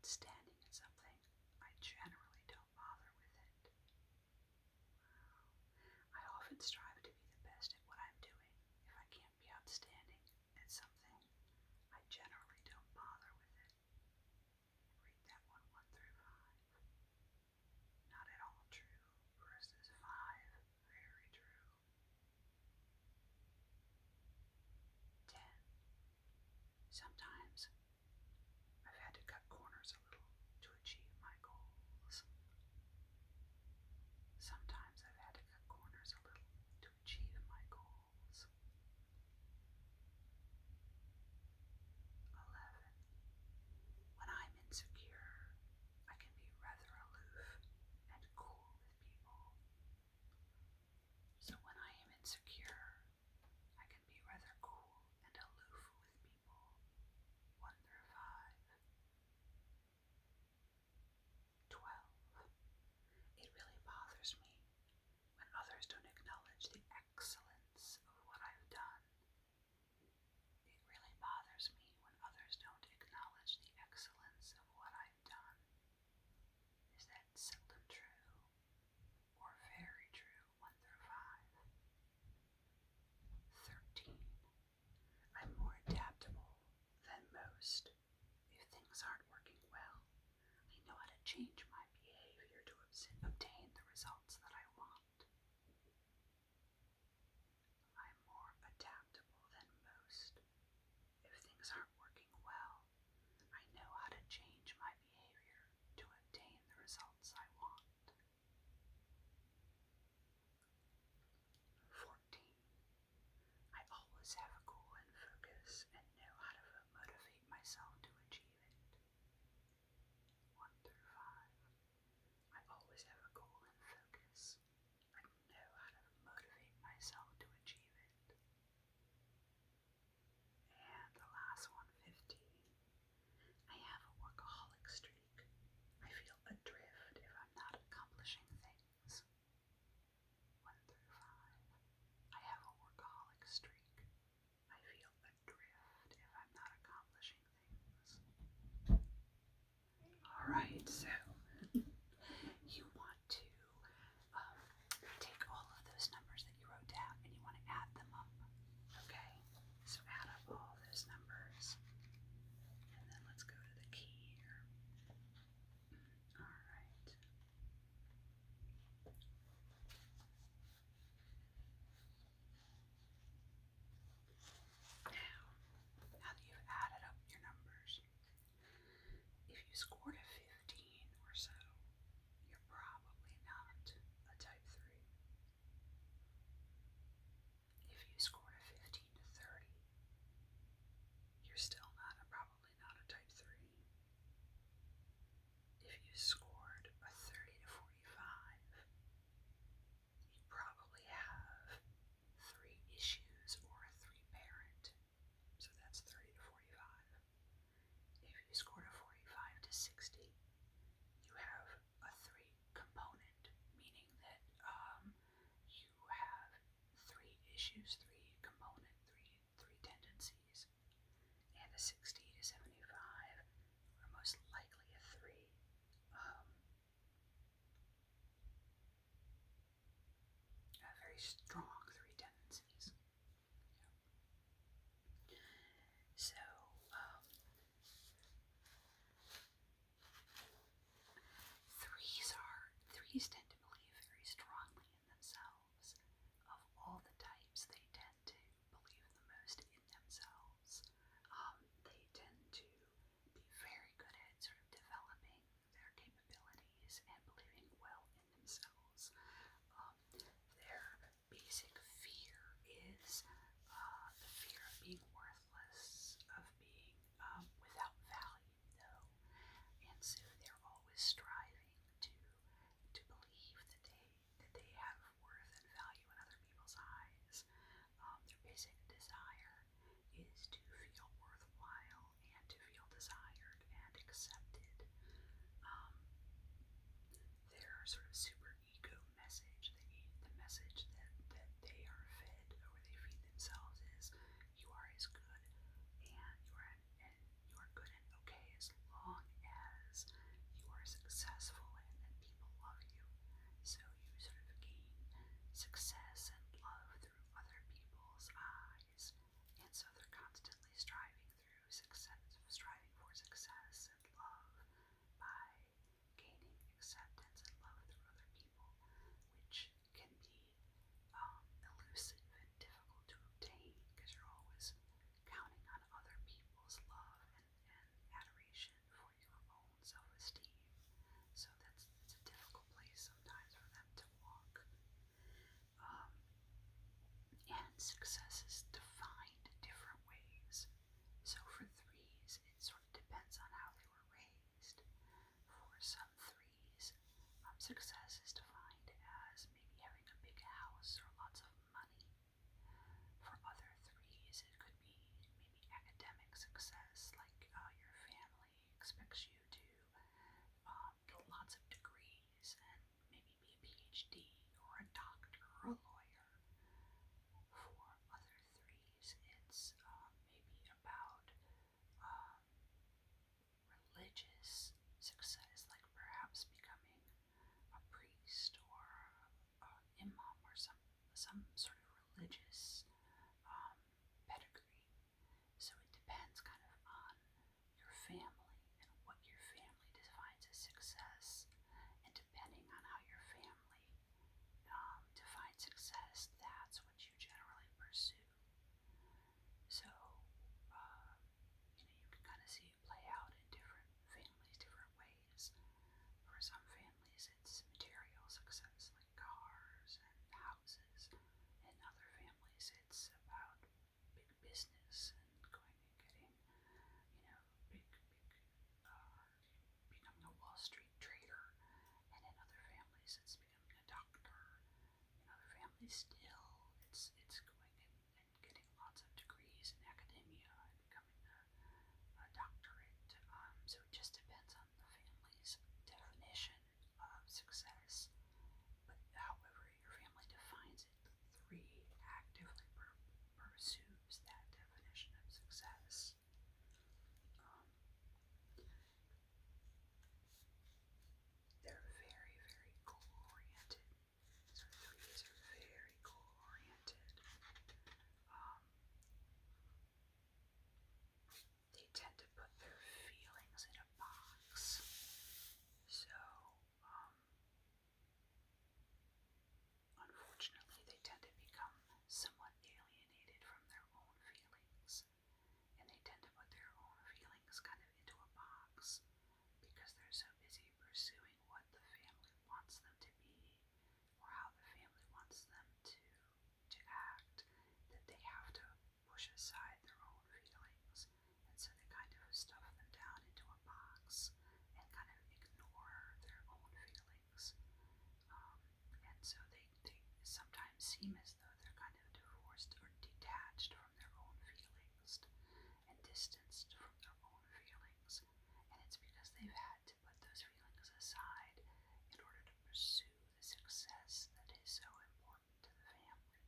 outstanding at something, I generally don't bother with it. I often strive to be the best at what I'm doing. If I can't be outstanding at something, I generally don't bother with it. Read that one, 1 through 5. Not at all true versus 5, very true. 10. Sometimes I've had to cut corners a little to achieve my goals. Sometimes I've had to cut corners a little to achieve my goals. 11. When I'm insecure, I can be rather aloof and cool with people. So when I am insecure, I can be rather cool and aloof with people. 1 through 5. 12. It really bothers me when others don't acknowledge the excellence of what I've done. It really bothers me when others don't acknowledge the excellence of what I've done. Is that seldom true or very true? 1 through 5. 13. I'm more adaptable than most. If things aren't working well, I know how to change my behavior to obtain the results that I want. I'm more adaptable than most. If things aren't working well, I know how to change my behavior to obtain the results I want. 14. I always have a goal and focus and know how to motivate myself to achieve it. 1 through 5. I always have a goal and focus. I know how to motivate myself to achieve it. And the last one, 15. I have a workaholic streak. I feel adrift if I'm not accomplishing things. 1 through 5. I have a workaholic streak. I feel adrift if I'm not accomplishing things. Alright, so you want to take all of those numbers that you wrote down and you want to add them up. Okay? So add up all those numbers. And then let's go to the key here. Alright. Now that you've added up your numbers, if you scored a 15 or so, you're probably not a type 3. If you scored a 15 to 30, you're still probably not a type 3. If you scored a 30 to 45, you probably have 3 issues or a 3 parent. So that's 30 to 45. If you scored a 45 to 60, you have a 3 component, meaning that you have 3 issues, 3 component, 3 tendencies. And a 60 to 75 are most likely a 3 still, it's going and getting lots of degrees in academia and becoming a doctorate. So it just depends on the family's definition of success. But however your family defines it, the 3 actively pursues that definition of success. Um, they're very, very goal-oriented. So 3s are very goal-oriented. Um, they tend to put their feelings in a box. So, unfortunately, they tend to become somewhat alienated from their own feelings. And they tend to put their own feelings kind of into a box because they're so busy pursuing what the family wants them to be or how the family wants them to act, that they have to push aside their own feelings. And so they kind of stuff them down into a box and kind of ignore their own feelings. And so they sometimes seem as though they're kind of divorced or detached from their own feelings and distanced from their own feelings. And it's because they've had to put those feelings aside in order to pursue the success that is so important to the family.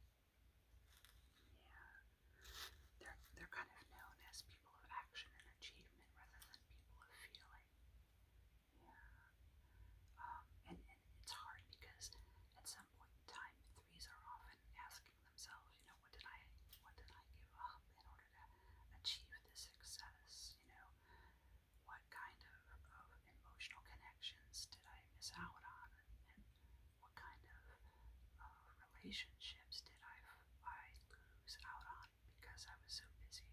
Yeah. They're kind of known as people of action and achievement rather than people of feeling. Yeah. And it's hard because at some point in time, 3s are often asking themselves, what did I give up in order to achieve this success? What kind of emotional connections did I miss out on? And what kind of relationships did I lose out on because I was so busy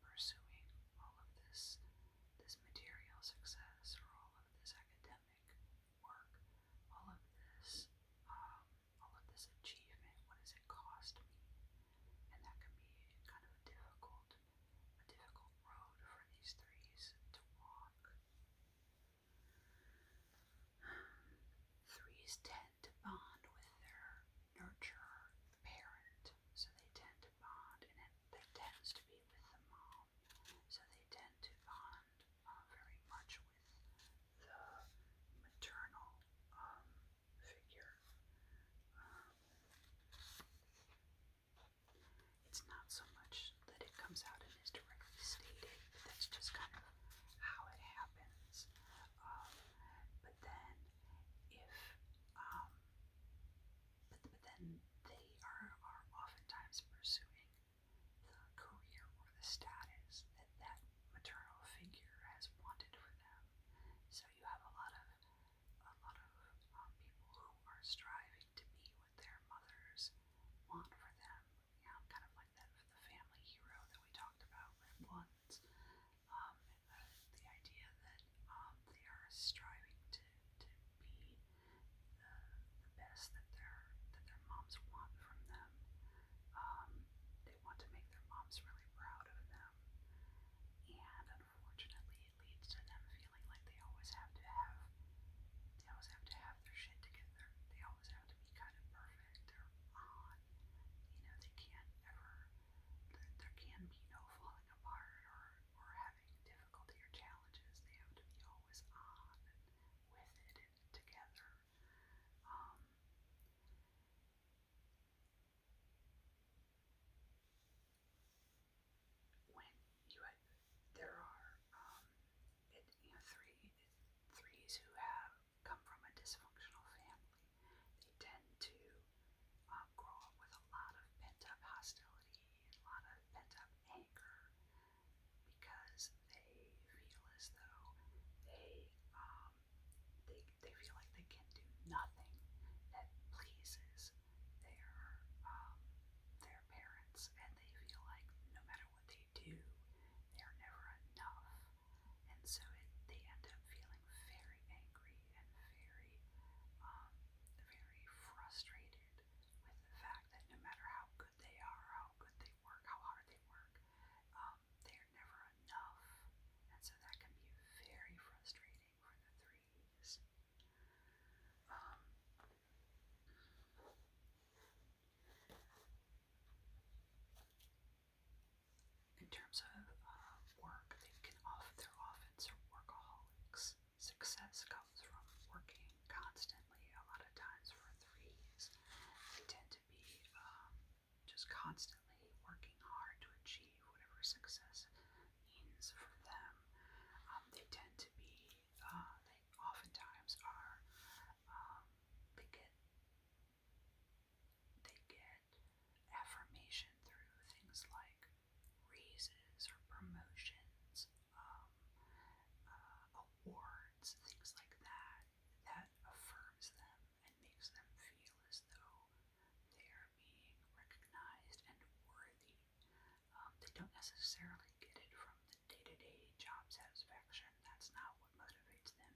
pursuing all of this material success or all of this academic work, all of this achievement. What does it cost me? And that can be kind of a difficult road for these 3s to walk. 3s tend to bond with their nurturer necessarily get it from the day-to-day job satisfaction. That's not what motivates them.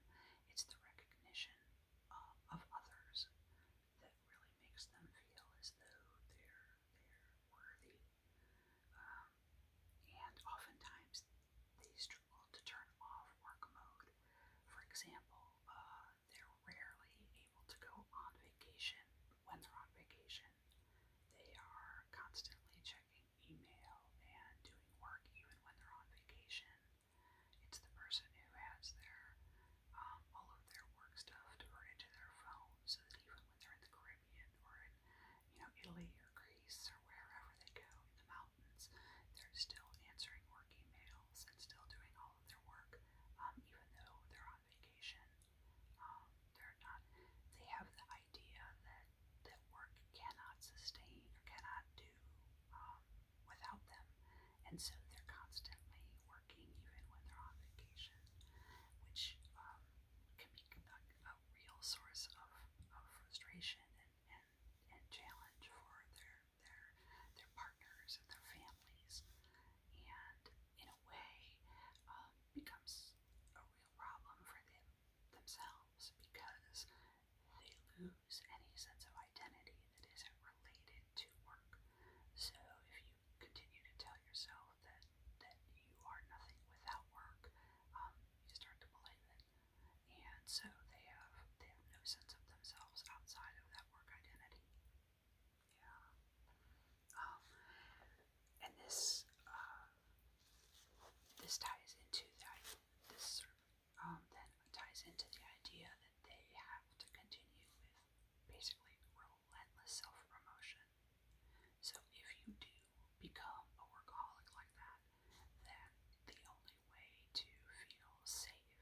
It's the recognition of others that really makes them feel as though they're worthy. Um, and oftentimes they struggle to turn off work mode. For example, they're rarely able to go on vacation. When they're on vacation, they are constantly checking email and doing work even when they're on vacation. It's the person who has all of their work stuff diverted to their phone, so that even when they're in the Caribbean or in, Italy or Greece or wherever they go in the mountains, they're still answering work emails and still doing all of their work, even though they're on vacation. They're not. They have the idea that work cannot sustain or cannot do without them, and so they're constantly working even when they're on vacation, which can be a real source of frustration and challenge for their partners and their families, and in a way becomes a real problem for themselves, because they lose any sense of identity that isn't related to work. So if you continue to tell yourself that you are nothing without work, you start to believe it, and so they have no sense of themselves outside of that work identity. Yeah. And this ties into this then ties into the idea that they have to continue with basically relentless self-promotion. So if you do become a workaholic like that, then the only way to feel safe,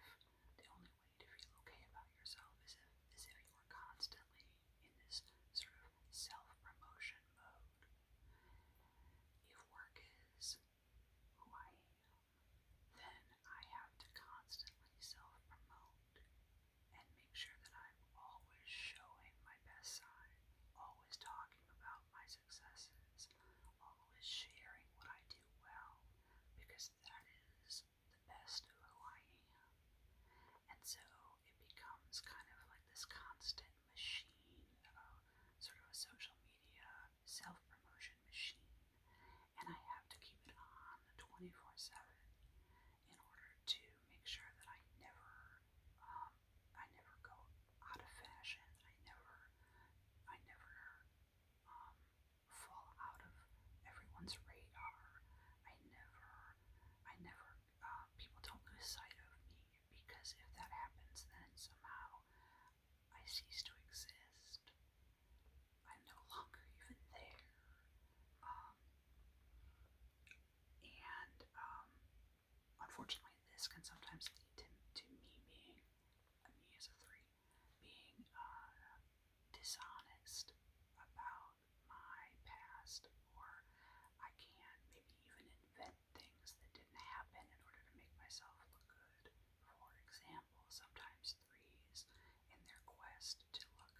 the only way to feel okay about yourself is if you are constantly in this sort of self-promotion mode. If work is who I am, then I have to constantly self-promote and make sure that I'm always showing my best side, always talking about my successes, always sharing what I do well, because that is the best of who I am. And so it becomes kind of like this constant machine, sort of a social media self-promotion machine, and I have to keep it on 24/7 in order to make sure that I never go out of fashion. I never fall out of everyone's radar. People don't lose sight of me, because if that happens, then somehow I cease to exist. I'm no longer even there. Um, and Unfortunately, this can sometimes lead to me as a three, being dishonest about my past, or I can maybe even invent things that didn't happen in order to make myself look good. For example, sometimes threes, in their quest to look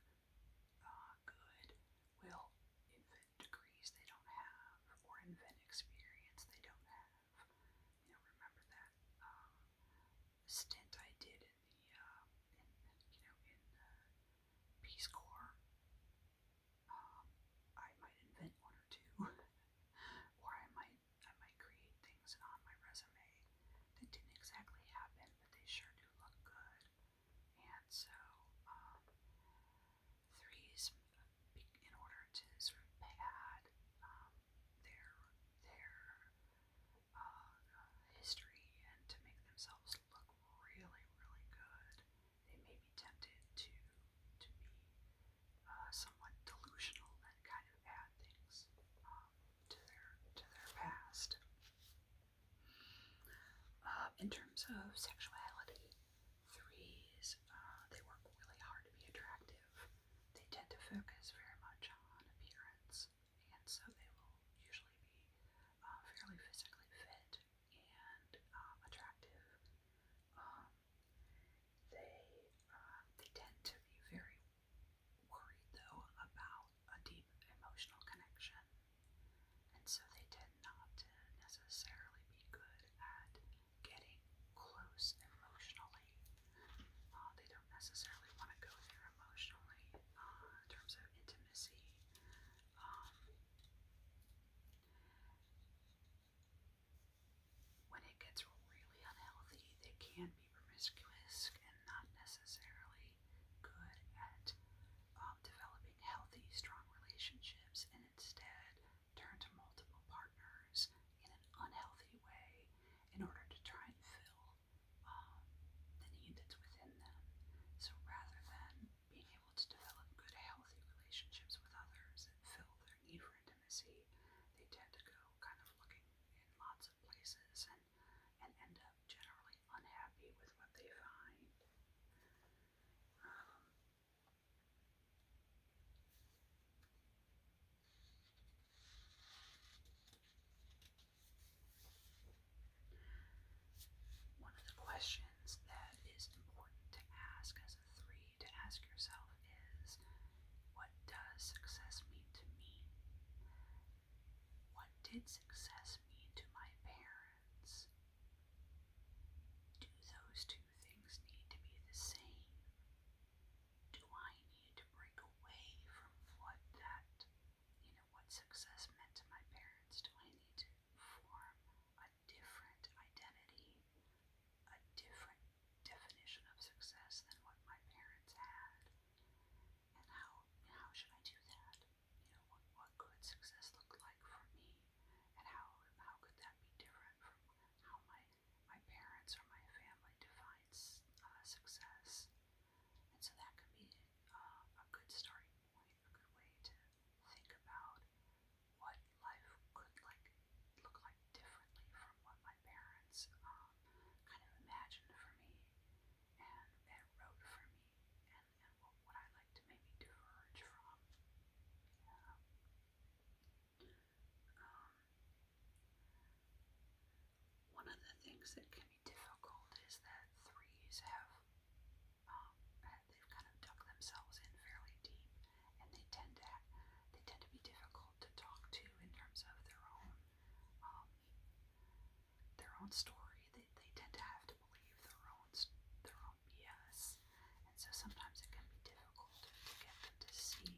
necessarily want to go there emotionally in terms of intimacy. When it gets really unhealthy, they can be promiscuous and not necessarily good at developing healthy, strong relationships, and instead turn to multiple partners in an unhealthy way in order to try and fill the need that's within them. So rather than being able to develop good, healthy relationships with others and fill their need for intimacy, they tend to go kind of looking in lots of places and end up generally unhappy with what they find. Um, One of the questions that is important to ask as a three, to ask yourself is, what does success mean to me? What did success mean to my parents? Do those two things need to be the same? Do I need to break away from what what success meant to my parents? Do I need to form a different identity, a different definition of success than what my parents had? And how should I do that? What could success look like for me? And how could that be different from how my parents or my family defines success? And so that could be a good starting point, a good way to think about what life could look like differently from what my parents kind of imagined for me and wrote for me, and what I like to maybe diverge from. Um, One of the things that can be difficult is that threes they've kind of dug themselves in fairly deep, and they tend to be difficult to talk to in terms of their own story. They tend to have to believe their own BS, and so sometimes it can be difficult to get them to see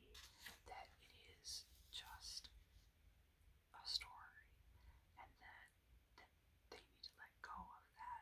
that it is just a story, and that they need to let go of that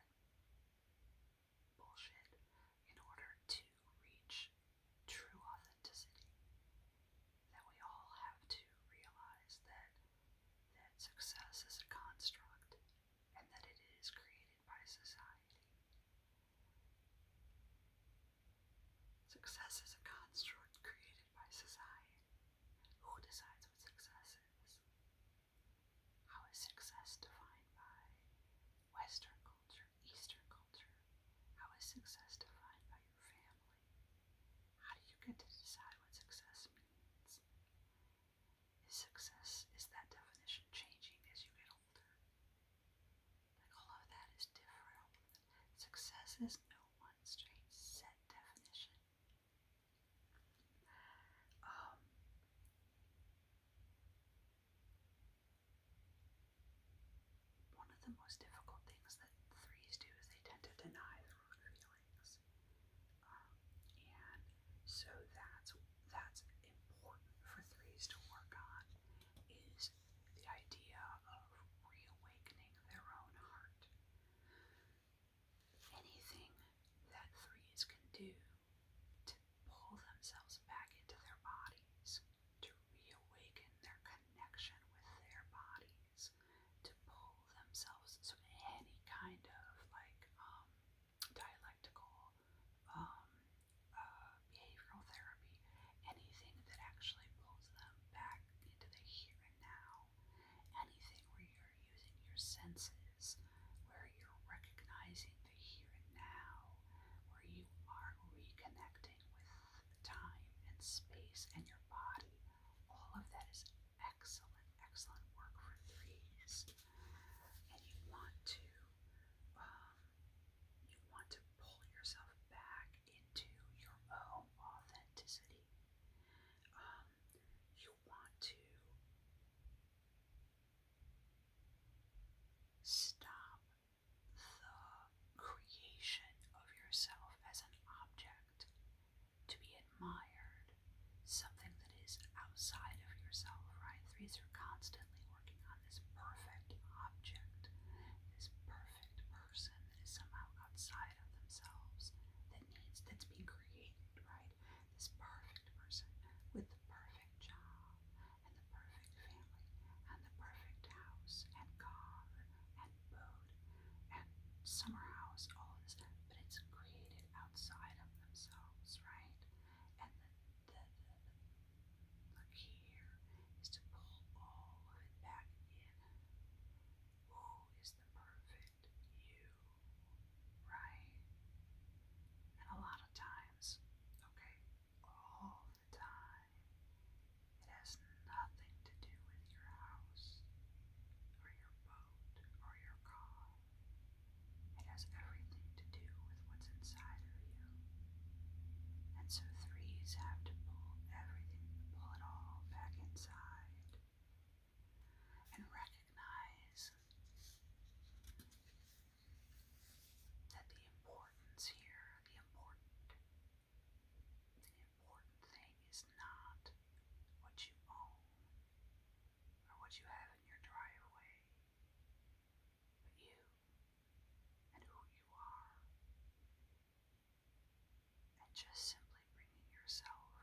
just simply bringing yourself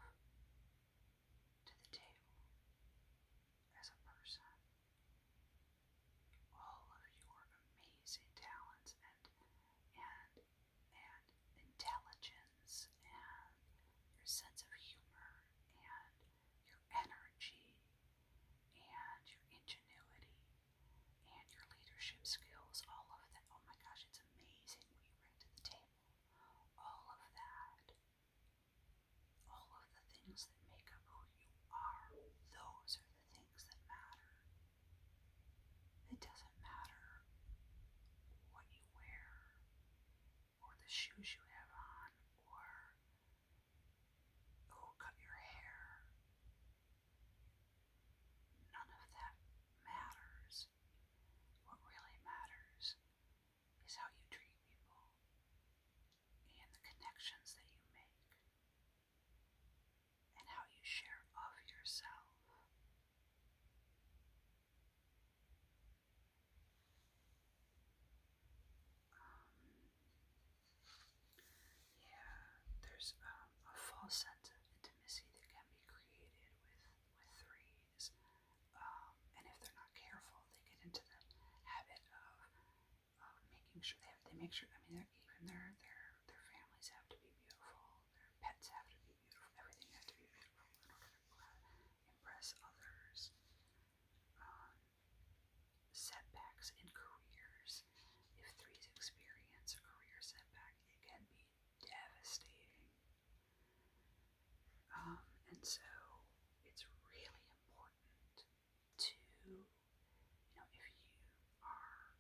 to the table as a person. All of your amazing talents and intelligence and your sense of humor and your energy and your ingenuity and your leadership skills, all of that. Oh my gosh, it's amazing what you bring to the table. All of that, all of the things that make up who you are, those are the things that matter. It doesn't matter what you wear or the shoes you have on or who cut your hair. None of that matters. What really matters is how you treat people and the connections that you make and how you share of yourself. Yeah, there's a false sense of intimacy that can be created with threes. And if they're not careful, they get into the habit of making sure they make sure. I mean, even their families have to be beautiful. Their pets have to be beautiful. Everything has to be beautiful in order to impress others. Um, Setbacks in careers. If threes experience a career setback, it can be devastating. And so it's really important to, if you are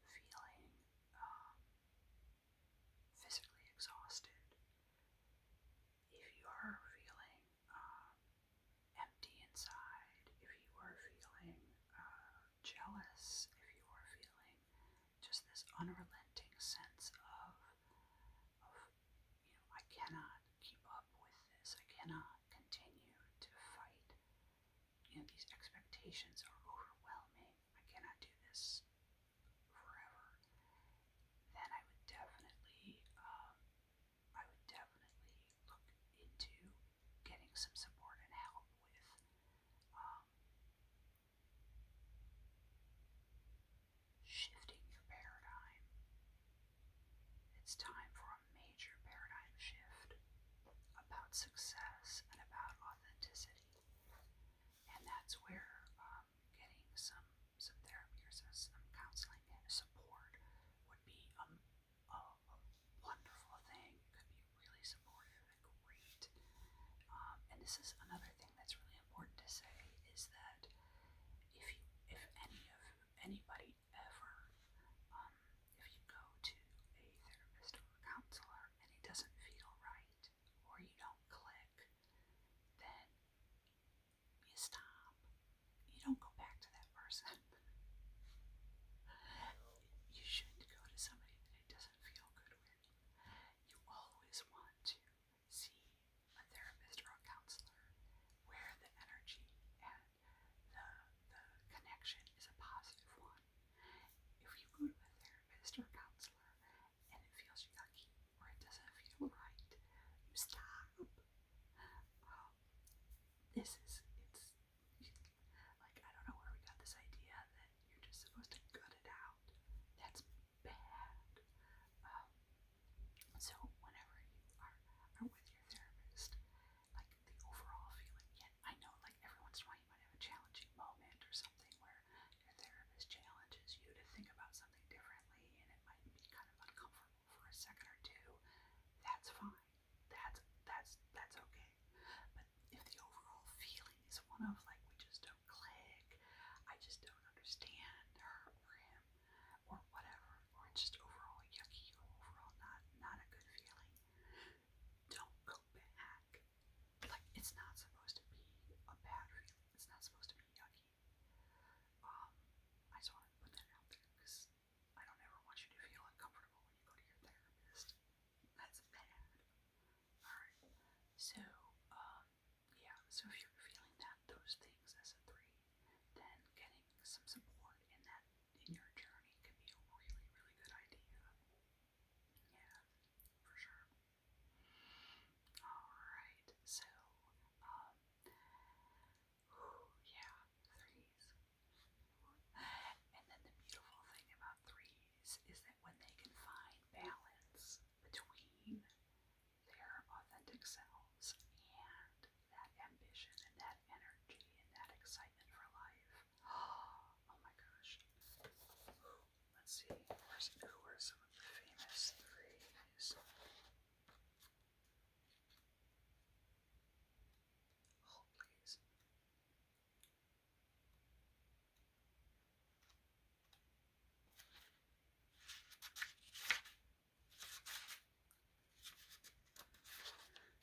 feeling physically exhausted, if you are feeling empty inside, if you are feeling jealous, if you are feeling just this unrelenting sense of I cannot keep up with this, I cannot continue to fight, these expectations are overwhelming, I cannot do this forever, then I would definitely look into getting some support and help with shifting your paradigm. It's time for a major paradigm shift about success and about authenticity. And that's where who are some of the famous threes? Hold, please.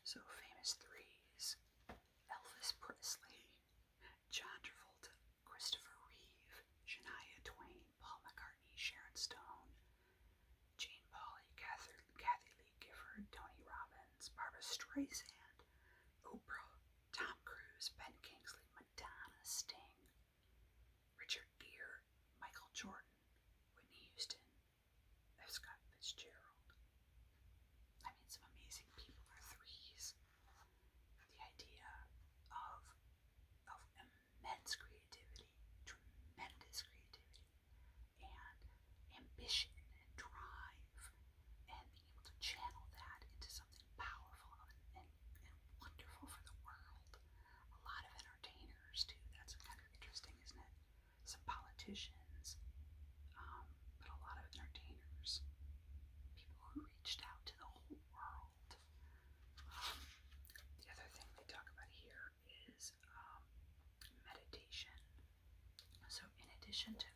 So, famous threes: Elvis Presley, John Travolta, Christopher Reeve, Shania Twain, Paul McCartney, Sharon Stone, Jane Pauley, Kathy Lee Gifford, Tony Robbins, Barbra Streisand, Oprah, Tom Cruise, Ben Kingsley, Madonna, Sting, Richard Gere, Michael Jordan, Whitney Houston, F. Scott Fitzgerald. I mean, some amazing people are threes. The idea of immense creativity, tremendous creativity, and ambition and drive, and being able to channel that into something powerful and wonderful for the world. A lot of entertainers too. That's kind of interesting, isn't it? Some politicians, but a lot of entertainers, people who reached out to the whole world. The other thing they talk about here is meditation. So, in addition to